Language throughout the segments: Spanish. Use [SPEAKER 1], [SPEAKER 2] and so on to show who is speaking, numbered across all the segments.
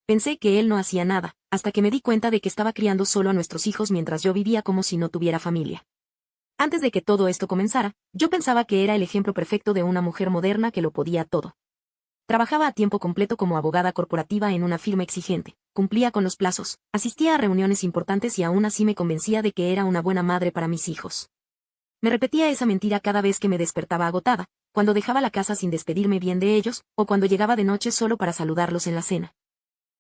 [SPEAKER 1] Pensé que él no hacía nada, hasta que me di cuenta de que estaba criando solo a nuestros hijos mientras yo vivía como si no tuviera familia. Antes de que todo esto comenzara, yo pensaba que era el ejemplo perfecto de una mujer moderna que lo podía todo. Trabajaba a tiempo completo como abogada corporativa en una firma exigente, cumplía con los plazos, asistía a reuniones importantes y aún así me convencía de que era una buena madre para mis hijos. Me repetía esa mentira cada vez que me despertaba agotada, cuando dejaba la casa sin despedirme bien de ellos, o cuando llegaba de noche solo para saludarlos en la cena.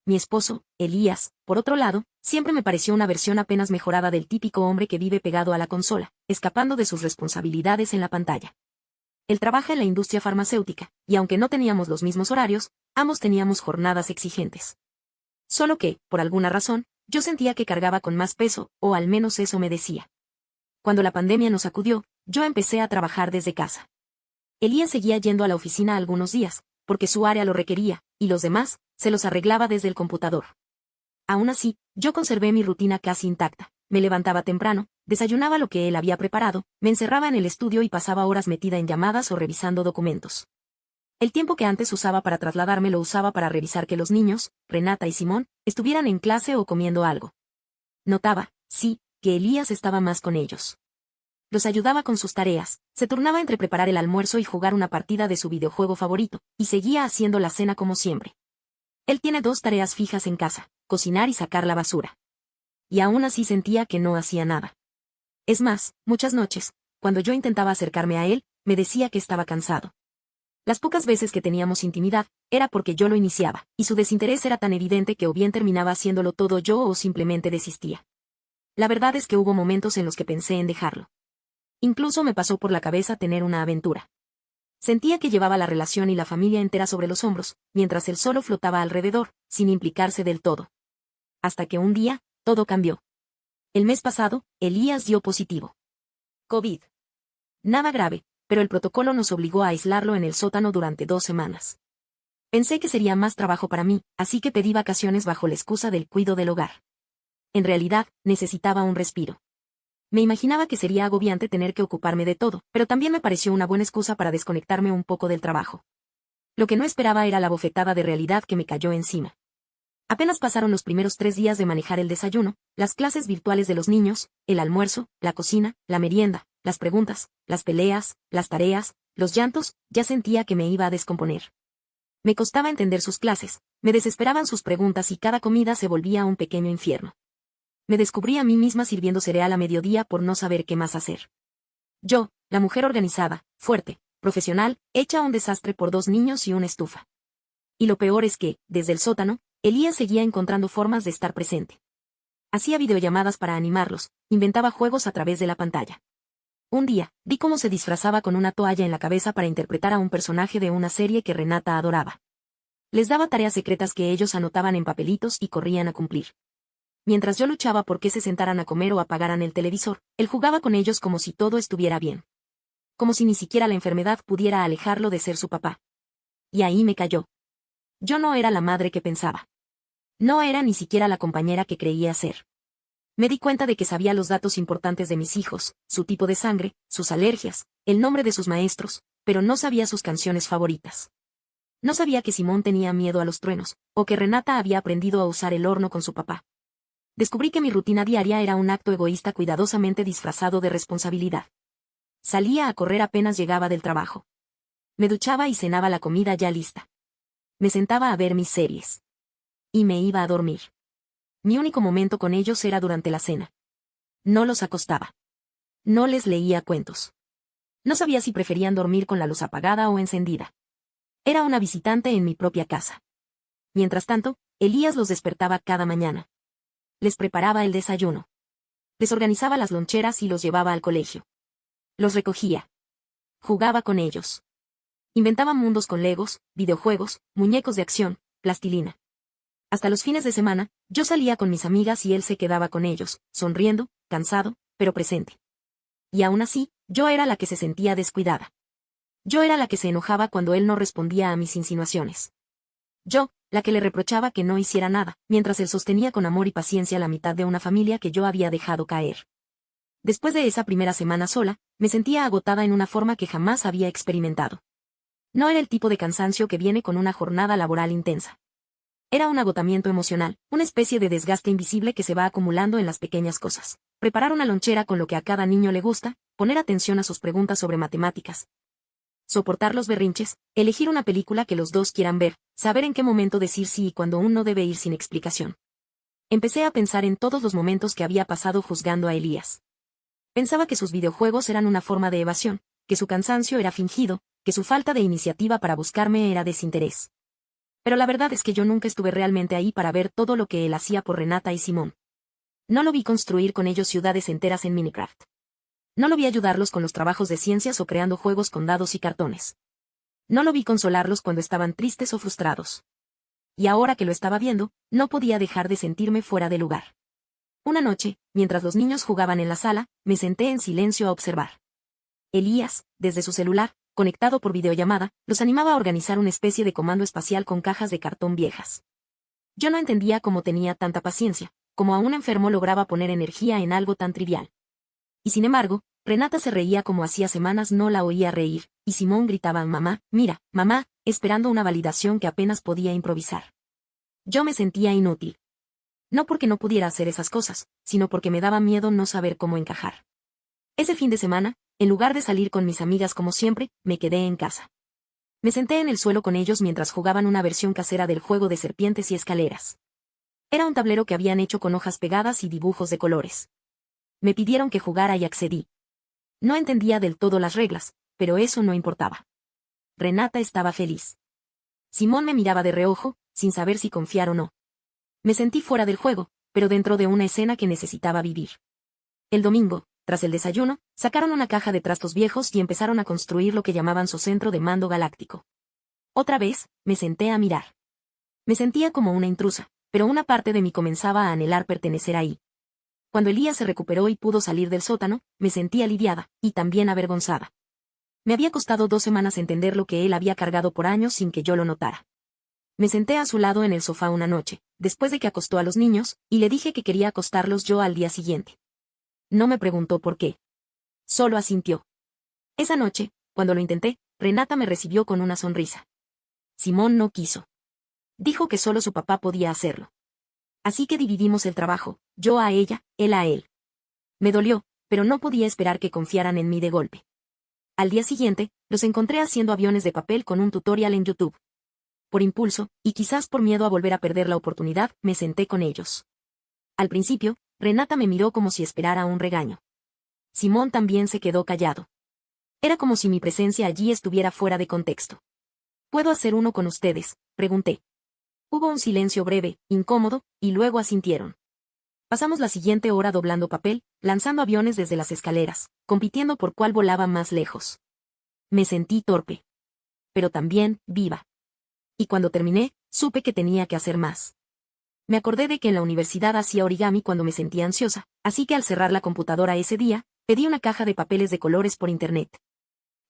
[SPEAKER 1] Mi esposo, Elías, por otro lado, siempre me pareció una versión apenas mejorada del típico hombre que vive pegado a la consola, escapando de sus responsabilidades en la pantalla. Él trabaja en la industria farmacéutica, y aunque no teníamos los mismos horarios, ambos teníamos jornadas exigentes. Solo que, por alguna razón, yo sentía que cargaba con más peso, o al menos eso me decía. Cuando la pandemia nos sacudió, yo empecé a trabajar desde casa. Elías seguía yendo a la oficina algunos días, porque su área lo requería, y los demás, se los arreglaba desde el computador. Aún así, yo conservé mi rutina casi intacta. Me levantaba temprano, desayunaba lo que él había preparado, me encerraba en el estudio y pasaba horas metida en llamadas o revisando documentos. El tiempo que antes usaba para trasladarme lo usaba para revisar que los niños, Renata y Simón, estuvieran en clase o comiendo algo. Notaba, sí, que Elías estaba más con ellos. Los ayudaba con sus tareas, se turnaba entre preparar el almuerzo y jugar una partida de su videojuego favorito, y seguía haciendo la cena como siempre. Él tiene 2 tareas fijas en casa, cocinar y sacar la basura. Y aún así sentía que no hacía nada. Es más, muchas noches, cuando yo intentaba acercarme a él, me decía que estaba cansado. Las pocas veces que teníamos intimidad, era porque yo lo iniciaba, y su desinterés era tan evidente que o bien terminaba haciéndolo todo yo o simplemente desistía. La verdad es que hubo momentos en los que pensé en dejarlo. Incluso me pasó por la cabeza tener una aventura. Sentía que llevaba la relación y la familia entera sobre los hombros, mientras él solo flotaba alrededor, sin implicarse del todo. Hasta que un día, todo cambió. El mes pasado, Elías dio positivo. COVID. Nada grave, pero el protocolo nos obligó a aislarlo en el sótano durante 2 semanas. Pensé que sería más trabajo para mí, así que pedí vacaciones bajo la excusa del cuidado del hogar. En realidad, necesitaba un respiro. Me imaginaba que sería agobiante tener que ocuparme de todo, pero también me pareció una buena excusa para desconectarme un poco del trabajo. Lo que no esperaba era la bofetada de realidad que me cayó encima. Apenas pasaron los primeros 3 días de manejar el desayuno, las clases virtuales de los niños, el almuerzo, la cocina, la merienda, las preguntas, las peleas, las tareas, los llantos, ya sentía que me iba a descomponer. Me costaba entender sus clases, me desesperaban sus preguntas y cada comida se volvía un pequeño infierno. Me descubrí a mí misma sirviendo cereal a mediodía por no saber qué más hacer. Yo, la mujer organizada, fuerte, profesional, hecha un desastre por 2 niños y una estufa. Y lo peor es que, desde el sótano, Elías seguía encontrando formas de estar presente. Hacía videollamadas para animarlos, inventaba juegos a través de la pantalla. Un día, vi cómo se disfrazaba con una toalla en la cabeza para interpretar a un personaje de una serie que Renata adoraba. Les daba tareas secretas que ellos anotaban en papelitos y corrían a cumplir. Mientras yo luchaba por que se sentaran a comer o apagaran el televisor, él jugaba con ellos como si todo estuviera bien. Como si ni siquiera la enfermedad pudiera alejarlo de ser su papá. Y ahí me cayó. Yo no era la madre que pensaba. No era ni siquiera la compañera que creía ser. Me di cuenta de que sabía los datos importantes de mis hijos, su tipo de sangre, sus alergias, el nombre de sus maestros, pero no sabía sus canciones favoritas. No sabía que Simón tenía miedo a los truenos, o que Renata había aprendido a usar el horno con su papá. Descubrí que mi rutina diaria era un acto egoísta cuidadosamente disfrazado de responsabilidad. Salía a correr apenas llegaba del trabajo. Me duchaba y cenaba la comida ya lista. Me sentaba a ver mis series. Y me iba a dormir. Mi único momento con ellos era durante la cena. No los acostaba. No les leía cuentos. No sabía si preferían dormir con la luz apagada o encendida. Era una visitante en mi propia casa. Mientras tanto, Elías los despertaba cada mañana. Les preparaba el desayuno. Les organizaba las loncheras y los llevaba al colegio. Los recogía. Jugaba con ellos. Inventaba mundos con legos, videojuegos, muñecos de acción, plastilina. Hasta los fines de semana, yo salía con mis amigas y él se quedaba con ellos, sonriendo, cansado, pero presente. Y aún así, yo era la que se sentía descuidada. Yo era la que se enojaba cuando él no respondía a mis insinuaciones. Yo, la que le reprochaba que no hiciera nada, mientras él sostenía con amor y paciencia la mitad de una familia que yo había dejado caer. Después de esa primera semana sola, me sentía agotada en una forma que jamás había experimentado. No era el tipo de cansancio que viene con una jornada laboral intensa. Era un agotamiento emocional, una especie de desgaste invisible que se va acumulando en las pequeñas cosas. Preparar una lonchera con lo que a cada niño le gusta, poner atención a sus preguntas sobre matemáticas, soportar los berrinches, elegir una película que los dos quieran ver, saber en qué momento decir sí y cuando uno debe ir sin explicación. Empecé a pensar en todos los momentos que había pasado juzgando a Elías. Pensaba que sus videojuegos eran una forma de evasión, que su cansancio era fingido, que su falta de iniciativa para buscarme era desinterés. Pero la verdad es que yo nunca estuve realmente ahí para ver todo lo que él hacía por Renata y Simón. No lo vi construir con ellos ciudades enteras en Minecraft. No lo vi ayudarlos con los trabajos de ciencias o creando juegos con dados y cartones. No lo vi consolarlos cuando estaban tristes o frustrados. Y ahora que lo estaba viendo, no podía dejar de sentirme fuera de lugar. Una noche, mientras los niños jugaban en la sala, me senté en silencio a observar. Elías, desde su celular, conectado por videollamada, los animaba a organizar una especie de comando espacial con cajas de cartón viejas. Yo no entendía cómo tenía tanta paciencia, cómo a un enfermo lograba poner energía en algo tan trivial. Y sin embargo, Renata se reía como hacía semanas no la oía reír, y Simón gritaba «Mamá, mira, mamá», esperando una validación que apenas podía improvisar. Yo me sentía inútil. No porque no pudiera hacer esas cosas, sino porque me daba miedo no saber cómo encajar. Ese fin de semana, en lugar de salir con mis amigas como siempre, me quedé en casa. Me senté en el suelo con ellos mientras jugaban una versión casera del juego de serpientes y escaleras. Era un tablero que habían hecho con hojas pegadas y dibujos de colores. Me pidieron que jugara y accedí. No entendía del todo las reglas, pero eso no importaba. Renata estaba feliz. Simón me miraba de reojo, sin saber si confiar o no. Me sentí fuera del juego, pero dentro de una escena que necesitaba vivir. El domingo, tras el desayuno, sacaron una caja de trastos viejos y empezaron a construir lo que llamaban su centro de mando galáctico. Otra vez, me senté a mirar. Me sentía como una intrusa, pero una parte de mí comenzaba a anhelar pertenecer ahí. Cuando Elías se recuperó y pudo salir del sótano, me sentí aliviada, y también avergonzada. Me había costado 2 semanas entender lo que él había cargado por años sin que yo lo notara. Me senté a su lado en el sofá una noche, después de que acostó a los niños, y le dije que quería acostarlos yo al día siguiente. No me preguntó por qué. Solo asintió. Esa noche, cuando lo intenté, Renata me recibió con una sonrisa. Simón no quiso. Dijo que solo su papá podía hacerlo. Así que dividimos el trabajo, yo a ella, él a él. Me dolió, pero no podía esperar que confiaran en mí de golpe. Al día siguiente, los encontré haciendo aviones de papel con un tutorial en YouTube. Por impulso, y quizás por miedo a volver a perder la oportunidad, me senté con ellos. Al principio, Renata me miró como si esperara un regaño. Simón también se quedó callado. Era como si mi presencia allí estuviera fuera de contexto. ¿Puedo hacer uno con ustedes?, pregunté. Hubo un silencio breve, incómodo, y luego asintieron. Pasamos la siguiente hora doblando papel, lanzando aviones desde las escaleras, compitiendo por cuál volaba más lejos. Me sentí torpe. Pero también, viva. Y cuando terminé, supe que tenía que hacer más. Me acordé de que en la universidad hacía origami cuando me sentía ansiosa, así que al cerrar la computadora ese día, pedí una caja de papeles de colores por internet.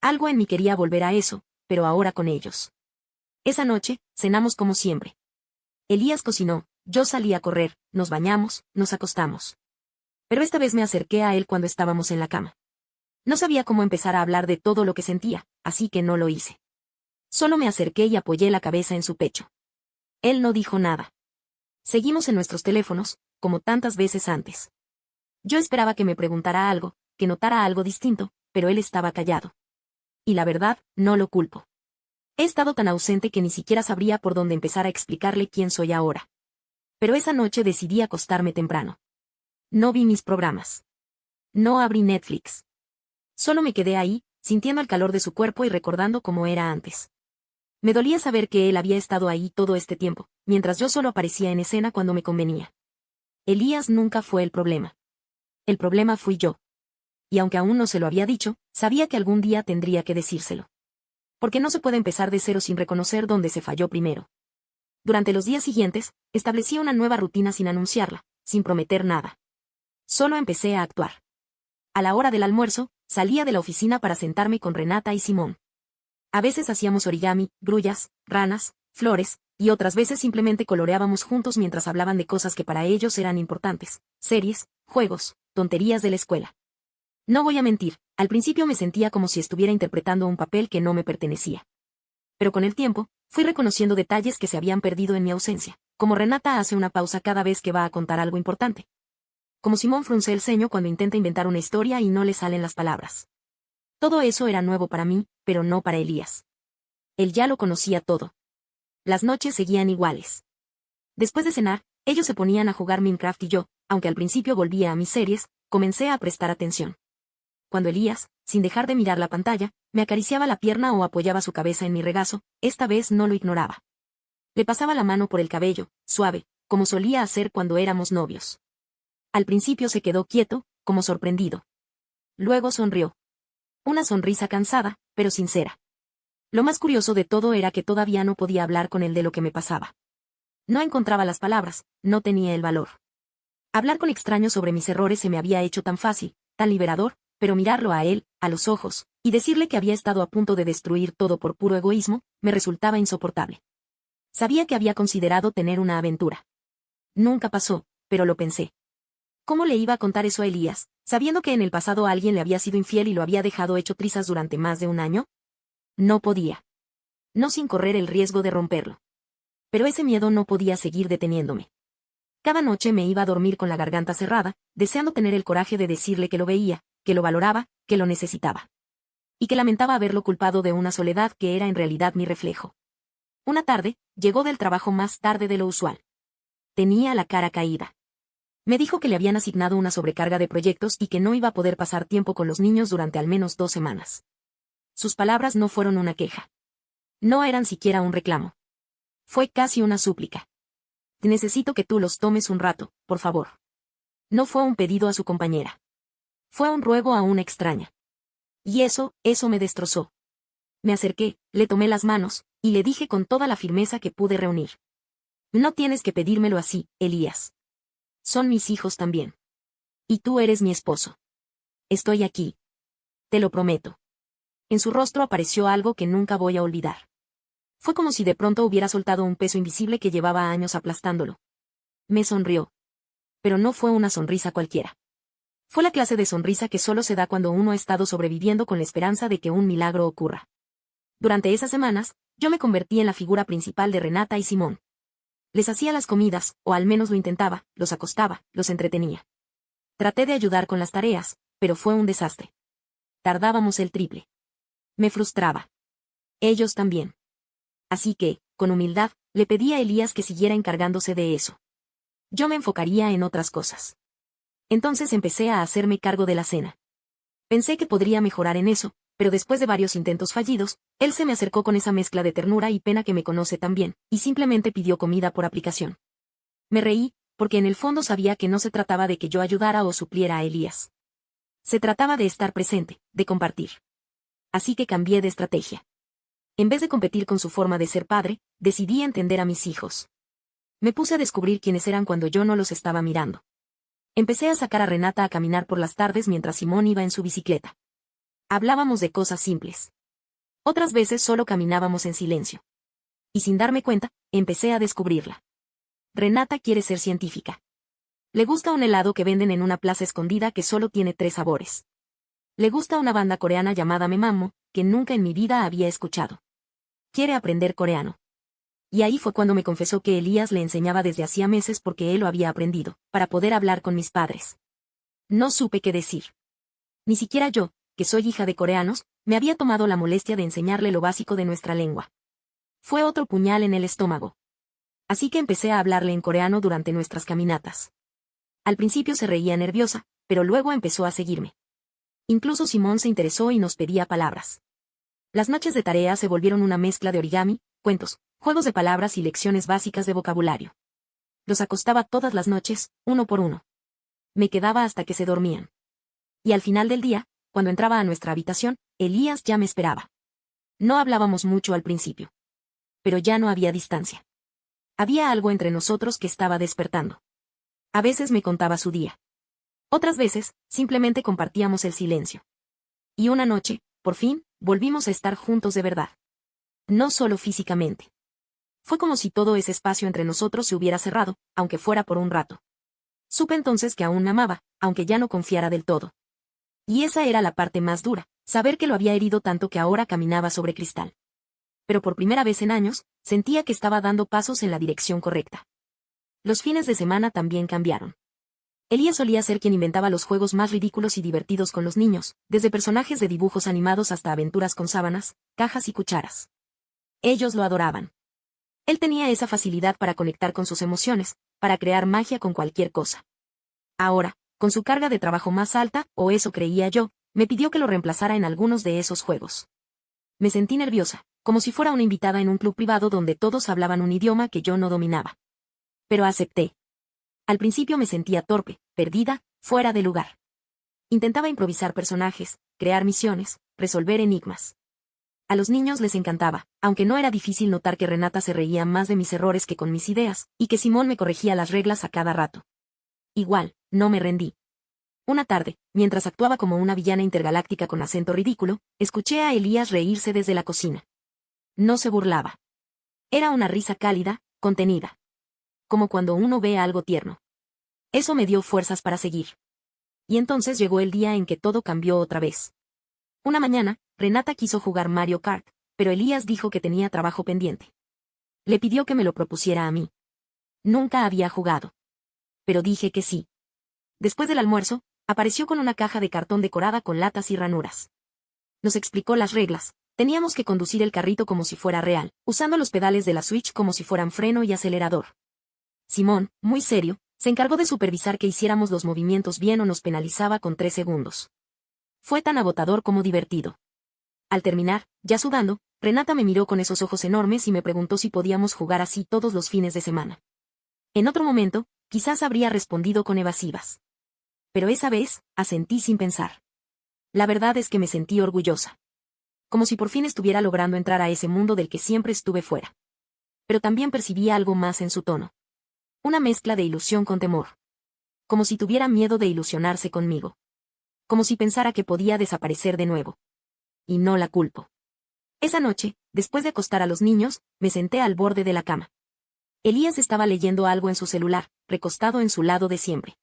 [SPEAKER 1] Algo en mí quería volver a eso, pero ahora con ellos. Esa noche, cenamos como siempre. Elías cocinó, yo salí a correr, nos bañamos, nos acostamos. Pero esta vez me acerqué a él cuando estábamos en la cama. No sabía cómo empezar a hablar de todo lo que sentía, así que no lo hice. Solo me acerqué y apoyé la cabeza en su pecho. Él no dijo nada. Seguimos en nuestros teléfonos, como tantas veces antes. Yo esperaba que me preguntara algo, que notara algo distinto, pero él estaba callado. Y la verdad, no lo culpo. He estado tan ausente que ni siquiera sabría por dónde empezar a explicarle quién soy ahora. Pero esa noche decidí acostarme temprano. No vi mis programas. No abrí Netflix. Solo me quedé ahí, sintiendo el calor de su cuerpo y recordando cómo era antes. Me dolía saber que él había estado ahí todo este tiempo, mientras yo solo aparecía en escena cuando me convenía. Elías nunca fue el problema. El problema fui yo. Y aunque aún no se lo había dicho, sabía que algún día tendría que decírselo. Porque no se puede empezar de cero sin reconocer dónde se falló primero. Durante los días siguientes, establecí una nueva rutina sin anunciarla, sin prometer nada. Solo empecé a actuar. A la hora del almuerzo, salía de la oficina para sentarme con Renata y Simón. A veces hacíamos origami, grullas, ranas, flores, y otras veces simplemente coloreábamos juntos mientras hablaban de cosas que para ellos eran importantes, series, juegos, tonterías de la escuela. No voy a mentir, al principio me sentía como si estuviera interpretando un papel que no me pertenecía. Pero con el tiempo, fui reconociendo detalles que se habían perdido en mi ausencia, como Renata hace una pausa cada vez que va a contar algo importante. Como Simón frunce el ceño cuando intenta inventar una historia y no le salen las palabras. Todo eso era nuevo para mí, pero no para Elías. Él ya lo conocía todo. Las noches seguían iguales. Después de cenar, ellos se ponían a jugar Minecraft y yo, aunque al principio volvía a mis series, comencé a prestar atención. Cuando Elías, sin dejar de mirar la pantalla, me acariciaba la pierna o apoyaba su cabeza en mi regazo, esta vez no lo ignoraba. Le pasaba la mano por el cabello, suave, como solía hacer cuando éramos novios. Al principio se quedó quieto, como sorprendido. Luego sonrió. Una sonrisa cansada, pero sincera. Lo más curioso de todo era que todavía no podía hablar con él de lo que me pasaba. No encontraba las palabras, no tenía el valor. Hablar con extraños sobre mis errores se me había hecho tan fácil, tan liberador, pero mirarlo a él, a los ojos, y decirle que había estado a punto de destruir todo por puro egoísmo, me resultaba insoportable. Sabía que había considerado tener una aventura. Nunca pasó, pero lo pensé. ¿Cómo le iba a contar eso a Elías, sabiendo que en el pasado alguien le había sido infiel y lo había dejado hecho trizas durante más de un año? No podía. No sin correr el riesgo de romperlo. Pero ese miedo no podía seguir deteniéndome. Cada noche me iba a dormir con la garganta cerrada, deseando tener el coraje de decirle que lo veía, que lo valoraba, que lo necesitaba. Y que lamentaba haberlo culpado de una soledad que era en realidad mi reflejo. Una tarde, llegó del trabajo más tarde de lo usual. Tenía la cara caída. Me dijo que le habían asignado una sobrecarga de proyectos y que no iba a poder pasar tiempo con los niños durante al menos 2 semanas. Sus palabras no fueron una queja. No eran siquiera un reclamo. Fue casi una súplica. Necesito que tú los tomes un rato, por favor. No fue un pedido a su compañera. Fue un ruego a una extraña. Y eso me destrozó. Me acerqué, le tomé las manos, y le dije con toda la firmeza que pude reunir. No tienes que pedírmelo así, Elías. Son mis hijos también. Y tú eres mi esposo. Estoy aquí. Te lo prometo. En su rostro apareció algo que nunca voy a olvidar. Fue como si de pronto hubiera soltado un peso invisible que llevaba años aplastándolo. Me sonrió. Pero no fue una sonrisa cualquiera. Fue la clase de sonrisa que solo se da cuando uno ha estado sobreviviendo con la esperanza de que un milagro ocurra. Durante esas semanas, yo me convertí en la figura principal de Renata y Simón. Les hacía las comidas, o al menos lo intentaba, los acostaba, los entretenía. Traté de ayudar con las tareas, pero fue un desastre. Tardábamos el triple. Me frustraba. Ellos también. Así que, con humildad, le pedí a Elías que siguiera encargándose de eso. Yo me enfocaría en otras cosas. Entonces empecé a hacerme cargo de la cena. Pensé que podría mejorar en eso, pero después de varios intentos fallidos, él se me acercó con esa mezcla de ternura y pena que me conoce tan bien, y simplemente pidió comida por aplicación. Me reí, porque en el fondo sabía que no se trataba de que yo ayudara o supliera a Elías. Se trataba de estar presente, de compartir. Así que cambié de estrategia. En vez de competir con su forma de ser padre, decidí entender a mis hijos. Me puse a descubrir quiénes eran cuando yo no los estaba mirando. Empecé a sacar a Renata a caminar por las tardes mientras Simón iba en su bicicleta. Hablábamos de cosas simples. Otras veces solo caminábamos en silencio. Y sin darme cuenta, empecé a descubrirla. Renata quiere ser científica. Le gusta un helado que venden en una plaza escondida que solo tiene 3 sabores. Le gusta una banda coreana llamada Memamo, que nunca en mi vida había escuchado. Quiere aprender coreano. Y ahí fue cuando me confesó que Elías le enseñaba desde hacía meses porque él lo había aprendido, para poder hablar con mis padres. No supe qué decir. Ni siquiera yo, que soy hija de coreanos, me había tomado la molestia de enseñarle lo básico de nuestra lengua. Fue otro puñal en el estómago. Así que empecé a hablarle en coreano durante nuestras caminatas. Al principio se reía nerviosa, pero luego empezó a seguirme. Incluso Simón se interesó y nos pedía palabras. Las noches de tarea se volvieron una mezcla de origami, cuentos, juegos de palabras y lecciones básicas de vocabulario. Los acostaba todas las noches, uno por uno. Me quedaba hasta que se dormían. Y al final del día, cuando entraba a nuestra habitación, Elías ya me esperaba. No hablábamos mucho al principio. Pero ya no había distancia. Había algo entre nosotros que estaba despertando. A veces me contaba su día. Otras veces, simplemente compartíamos el silencio. Y una noche, por fin, volvimos a estar juntos de verdad. No solo físicamente. Fue como si todo ese espacio entre nosotros se hubiera cerrado, aunque fuera por un rato. Supe entonces que aún me amaba, aunque ya no confiara del todo. Y esa era la parte más dura, saber que lo había herido tanto que ahora caminaba sobre cristal. Pero por primera vez en años, sentía que estaba dando pasos en la dirección correcta. los fines de semana también cambiaron. Elías solía ser quien inventaba los juegos más ridículos y divertidos con los niños, desde personajes de dibujos animados hasta aventuras con sábanas, cajas y cucharas. Ellos lo adoraban. Él tenía esa facilidad para conectar con sus emociones, para crear magia con cualquier cosa. Ahora, con su carga de trabajo más alta, o eso creía yo, me pidió que lo reemplazara en algunos de esos juegos. Me sentí nerviosa, como si fuera una invitada en un club privado donde todos hablaban un idioma que yo no dominaba. Pero acepté. Al principio me sentía torpe, perdida, fuera de lugar. Intentaba improvisar personajes, crear misiones, resolver enigmas. A los niños les encantaba, aunque no era difícil notar que Renata se reía más de mis errores que con mis ideas, y que Simón me corregía las reglas a cada rato. Igual, no me rendí. Una tarde, mientras actuaba como una villana intergaláctica con acento ridículo, escuché a Elías reírse desde la cocina. No se burlaba. Era una risa cálida, contenida. Como cuando uno ve algo tierno. Eso me dio fuerzas para seguir. Y entonces llegó el día en que todo cambió otra vez. Una mañana, Renata quiso jugar Mario Kart, pero Elías dijo que tenía trabajo pendiente. Le pidió que me lo propusiera a mí. Nunca había jugado. Pero dije que sí. Después del almuerzo, apareció con una caja de cartón decorada con latas y ranuras. Nos explicó las reglas. Teníamos que conducir el carrito como si fuera real, usando los pedales de la Switch como si fueran freno y acelerador. Simón, muy serio, se encargó de supervisar que hiciéramos los movimientos bien o nos penalizaba con 3 segundos. Fue tan agotador como divertido. Al terminar, ya sudando, Renata me miró con esos ojos enormes y me preguntó si podíamos jugar así todos los fines de semana. En otro momento, quizás habría respondido con evasivas. Pero esa vez, asentí sin pensar. La verdad es que me sentí orgullosa. Como si por fin estuviera logrando entrar a ese mundo del que siempre estuve fuera. Pero también percibí algo más en su tono. Una mezcla de ilusión con temor. Como si tuviera miedo de ilusionarse conmigo. Como si pensara que podía desaparecer de nuevo. Y no la culpo. Esa noche, después de acostar a los niños, me senté al borde de la cama. Elías estaba leyendo algo en su celular, recostado en su lado de siempre.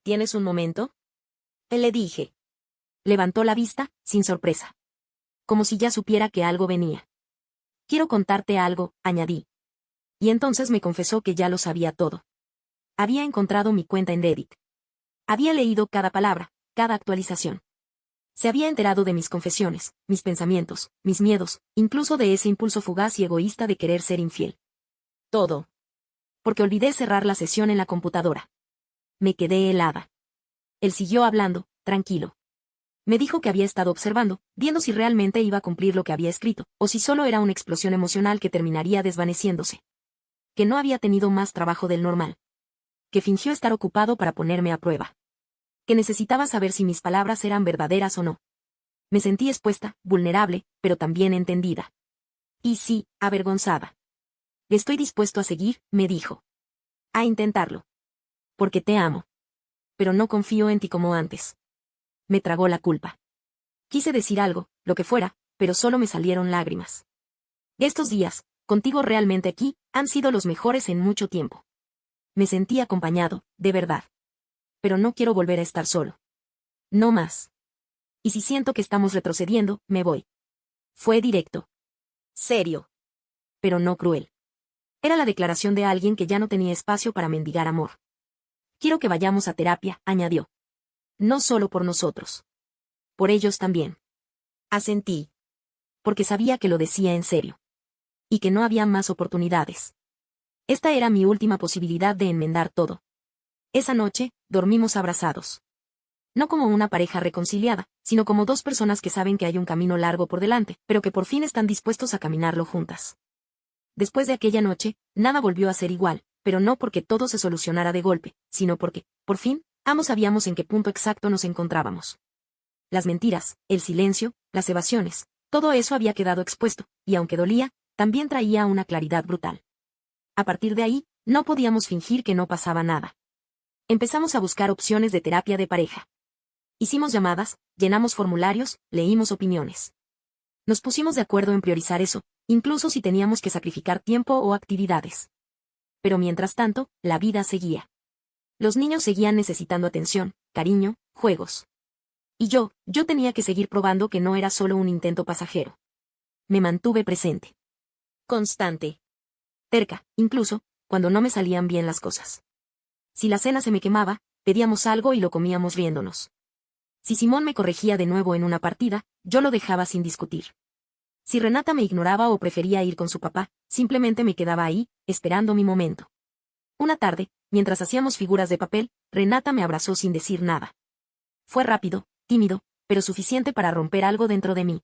[SPEAKER 1] ¿Tienes un momento? Le dije. Levantó la vista, sin sorpresa. Como si ya supiera que algo venía. Quiero contarte algo, añadí. Y entonces me confesó que ya lo sabía todo. Había encontrado mi cuenta en Reddit. Había leído cada palabra, cada actualización. Se había enterado de mis confesiones, mis pensamientos, mis miedos, incluso de ese impulso fugaz y egoísta de querer ser infiel. Todo. Porque olvidé cerrar la sesión en la computadora. Me quedé helada. Él siguió hablando, tranquilo. Me dijo que había estado observando, viendo si realmente iba a cumplir lo que había escrito, o si solo era una explosión emocional que terminaría desvaneciéndose. Que no había tenido más trabajo del normal. Que fingió estar ocupado para ponerme a prueba. Que necesitaba saber si mis palabras eran verdaderas o no. Me sentí expuesta, vulnerable, pero también entendida. Y sí, avergonzada. Estoy dispuesto a seguir, me dijo. A intentarlo. Porque te amo. Pero no confío en ti como antes. Me tragó la culpa. Quise decir algo, lo que fuera, pero solo me salieron lágrimas. Estos días, contigo realmente aquí, han sido los mejores en mucho tiempo. Me sentí acompañado, de verdad. Pero no quiero volver a estar solo. No más. Y si siento que estamos retrocediendo, me voy. Fue directo. Serio. Pero no cruel. Era la declaración de alguien que ya no tenía espacio para mendigar amor. Quiero que vayamos a terapia, añadió. No solo por nosotros. Por ellos también. Asentí. Porque sabía que lo decía en serio. Y que no había más oportunidades. Esta era mi última posibilidad de enmendar todo. Esa noche, dormimos abrazados. No como una pareja reconciliada, sino como dos personas que saben que hay un camino largo por delante, pero que por fin están dispuestos a caminarlo juntas. Después de aquella noche, nada volvió a ser igual, pero no porque todo se solucionara de golpe, sino porque, por fin, ambos sabíamos en qué punto exacto nos encontrábamos. Las mentiras, el silencio, las evasiones, todo eso había quedado expuesto, y aunque dolía, también traía una claridad brutal. A partir de ahí, no podíamos fingir que no pasaba nada. Empezamos a buscar opciones de terapia de pareja. Hicimos llamadas, llenamos formularios, leímos opiniones. Nos pusimos de acuerdo en priorizar eso, incluso si teníamos que sacrificar tiempo o actividades. Pero mientras tanto, la vida seguía. Los niños seguían necesitando atención, cariño, juegos. Y yo tenía que seguir probando que no era solo un intento pasajero. Me mantuve presente. Constante. Terca, incluso, cuando no me salían bien las cosas. Si la cena se me quemaba, pedíamos algo y lo comíamos riéndonos. Si Simón me corregía de nuevo en una partida, yo lo dejaba sin discutir. Si Renata me ignoraba o prefería ir con su papá, simplemente me quedaba ahí, esperando mi momento. Una tarde, mientras hacíamos figuras de papel, Renata me abrazó sin decir nada. Fue rápido, tímido, pero suficiente para romper algo dentro de mí.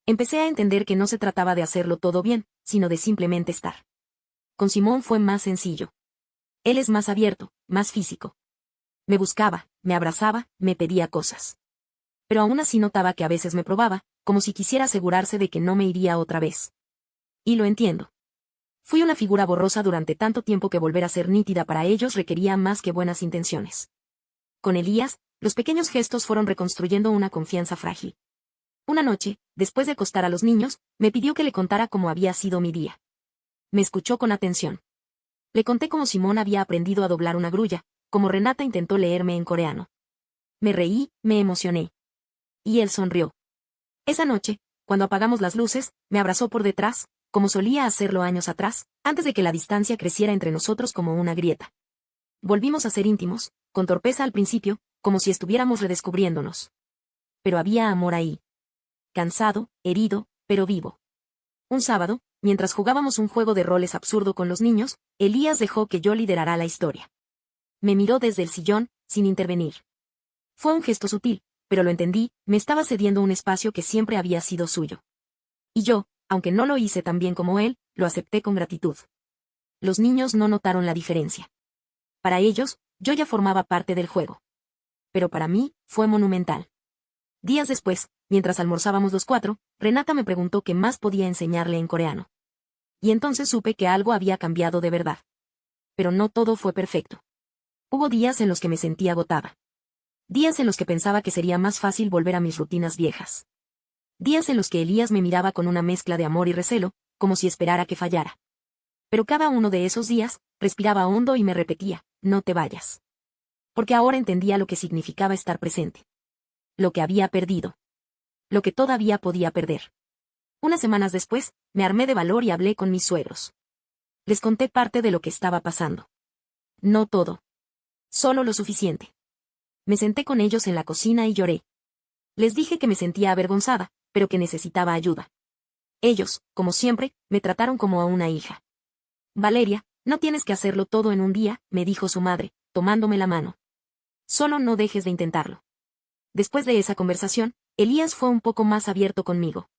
[SPEAKER 1] Empecé a entender que no se trataba de hacerlo todo bien, sino de simplemente estar. Con Simón fue más sencillo. Él es más abierto, más físico. Me buscaba, me abrazaba, me pedía cosas. Pero aún así notaba que a veces me probaba, como si quisiera asegurarse de que no me iría otra vez. Y lo entiendo. Fui una figura borrosa durante tanto tiempo que volver a ser nítida para ellos requería más que buenas intenciones. Con Elías, los pequeños gestos fueron reconstruyendo una confianza frágil. Una noche, después de acostar a los niños, me pidió que le contara cómo había sido mi día. Me escuchó con atención. Le conté cómo Simón había aprendido a doblar una grulla, cómo Renata intentó leerme en coreano. Me reí, me emocioné. Y él sonrió. Esa noche, cuando apagamos las luces, me abrazó por detrás, como solía hacerlo años atrás, antes de que la distancia creciera entre nosotros como una grieta. Volvimos a ser íntimos, con torpeza al principio, como si estuviéramos redescubriéndonos. Pero había amor ahí. Cansado, herido, pero vivo. Un sábado, mientras jugábamos un juego de roles absurdo con los niños, Elías dejó que yo liderara la historia. Me miró desde el sillón, sin intervenir. Fue un gesto sutil, pero lo entendí, me estaba cediendo un espacio que siempre había sido suyo. Y yo, aunque no lo hice tan bien como él, lo acepté con gratitud. Los niños no notaron la diferencia. Para ellos, yo ya formaba parte del juego. Pero para mí, fue monumental. Días después, mientras almorzábamos los cuatro, Renata me preguntó qué más podía enseñarle en coreano. Y entonces supe que algo había cambiado de verdad. Pero no todo fue perfecto. Hubo días en los que me sentía agotada. Días en los que pensaba que sería más fácil volver a mis rutinas viejas. Días en los que Elías me miraba con una mezcla de amor y recelo, como si esperara que fallara. Pero cada uno de esos días, respiraba hondo y me repetía, no te vayas. Porque ahora entendía lo que significaba estar presente. Lo que había perdido. Lo que todavía podía perder. Unas semanas después, me armé de valor y hablé con mis suegros. Les conté parte de lo que estaba pasando. No todo. Solo lo suficiente. Me senté con ellos en la cocina y lloré. Les dije que me sentía avergonzada, pero que necesitaba ayuda. Ellos, como siempre, me trataron como a una hija. Valeria, no tienes que hacerlo todo en un día, me dijo su madre, tomándome la mano. Solo no dejes de intentarlo. Después de esa conversación, Elías fue un poco más abierto conmigo.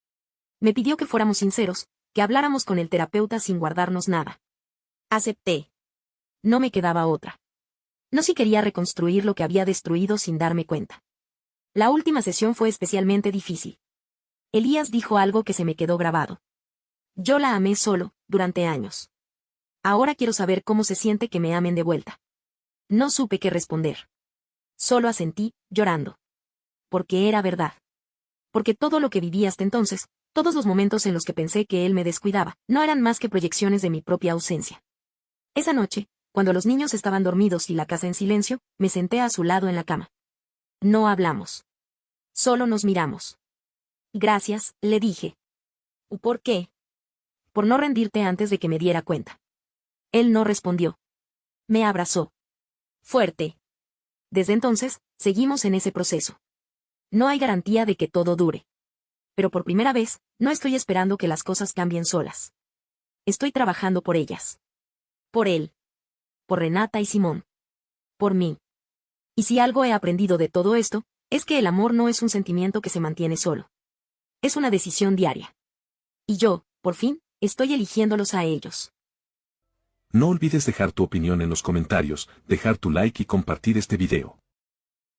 [SPEAKER 1] Me pidió que fuéramos sinceros, que habláramos con el terapeuta sin guardarnos nada. Acepté. No me quedaba otra. No si quería reconstruir lo que había destruido sin darme cuenta. La última sesión fue especialmente difícil. Elías dijo algo que se me quedó grabado. Yo la amé solo, durante años. Ahora quiero saber cómo se siente que me amen de vuelta. No supe qué responder. Solo asentí, llorando. Porque era verdad. Porque todo lo que viví hasta entonces, todos los momentos en los que pensé que él me descuidaba, no eran más que proyecciones de mi propia ausencia. Esa noche, cuando los niños estaban dormidos y la casa en silencio, me senté a su lado en la cama. No hablamos. Solo nos miramos. Gracias, le dije. ¿Por qué? Por no rendirte antes de que me diera cuenta. Él no respondió. Me abrazó. Fuerte. Desde entonces, seguimos en ese proceso. No hay garantía de que todo dure. Pero por primera vez, no estoy esperando que las cosas cambien solas. Estoy trabajando por ellas. Por él. Por Renata y Simón. Por mí. Y si algo he aprendido de todo esto, es que el amor no es un sentimiento que se mantiene solo. Es una decisión diaria. Y yo, por fin, estoy eligiéndolos a ellos.
[SPEAKER 2] No olvides dejar tu opinión en los comentarios, dejar tu like y compartir este video.